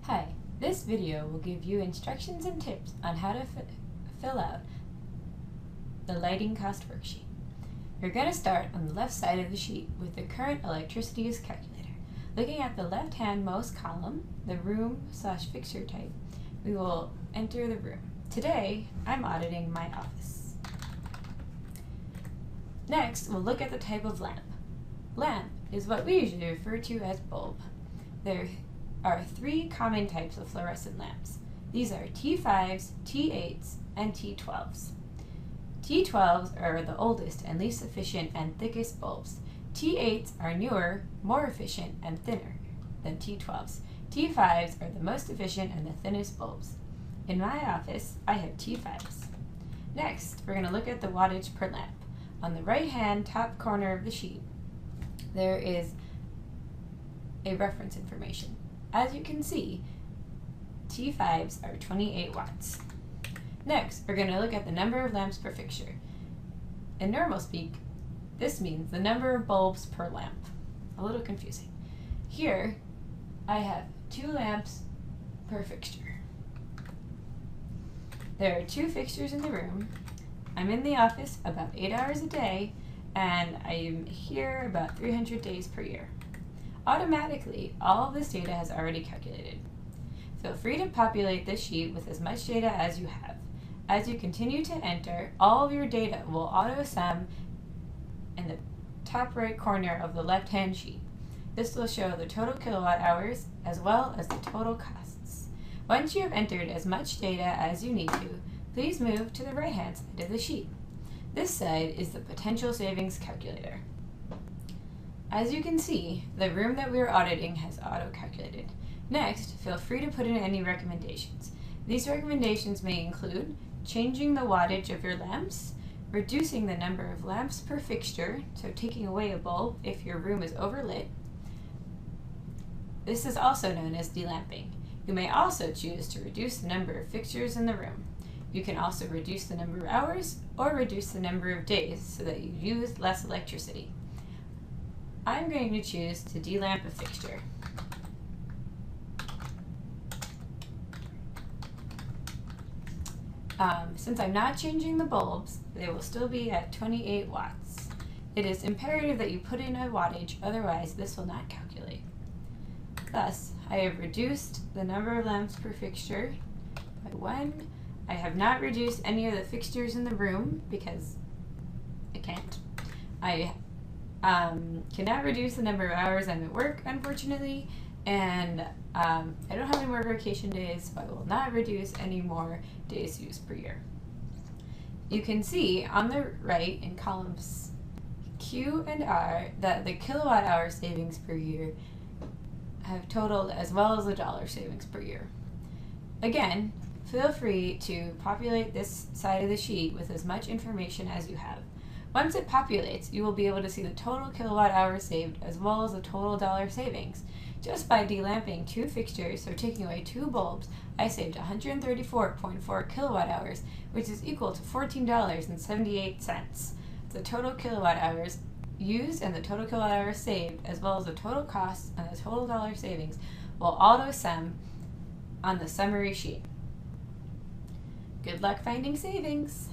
Hi, this video will give you instructions and tips on how to fill out the Lighting Cost Worksheet. You're going to start on the left side of the sheet with the current electricity use calculator. Looking at the left-hand most column, the room/fixture type, we will enter the room. Today, I'm auditing my office. Next, we'll look at the type of lamp. Lamp is what we usually refer to as bulb. There are three common types of fluorescent lamps. These are T5s, T8s, and T12s. T12s are the oldest and least efficient and thickest bulbs. T8s are newer, more efficient, and thinner than T12s. T5s are the most efficient and the thinnest bulbs. In my office, I have T5s. Next, we're going to look at the wattage per lamp. On the right-hand top corner of the sheet, there is a reference information. As you can see, T5s are 28 watts. Next, we're going to look at the number of lamps per fixture. In normal speak, this means the number of bulbs per lamp. A little confusing. Here, I have 2 lamps per fixture. There are 2 fixtures in the room. I'm in the office about 8 hours a day, and I am here about 300 days per year. Automatically, all of this data has already calculated. Feel free to populate this sheet with as much data as you have. As you continue to enter, all of your data will auto-sum in the top right corner of the left-hand sheet. This will show the total kilowatt hours as well as the total costs. Once you have entered as much data as you need to, please move to the right-hand side of the sheet. This side is the potential savings calculator. As you can see, the room that we are auditing has auto-calculated. Next, feel free to put in any recommendations. These recommendations may include changing the wattage of your lamps, reducing the number of lamps per fixture, so taking away a bulb if your room is overlit. This is also known as delamping. You may also choose to reduce the number of fixtures in the room. You can also reduce the number of hours or reduce the number of days so that you use less electricity. I'm going to choose to delamp a fixture. Since I'm not changing the bulbs, they will still be at 28 watts. It is imperative that you put in a wattage, otherwise this will not calculate. Thus, I have reduced the number of lamps per fixture by 1. I have not reduced any of the fixtures in the room because I can't. I cannot reduce the number of hours I'm at work, unfortunately, and I don't have any more vacation days, so I will not reduce any more days used per year. You can see on the right in columns Q and R that the kilowatt hour savings per year have totaled as well as the dollar savings per year. Again, feel free to populate this side of the sheet with as much information as you have. Once it populates, you will be able to see the total kilowatt hours saved as well as the total dollar savings. Just by delamping 2 fixtures, so taking away 2 bulbs, I saved 134.4 kilowatt hours, which is equal to $14.78. The total kilowatt hours used and the total kilowatt hours saved, as well as the total costs and the total dollar savings, will auto-sum on the summary sheet. Good luck finding savings!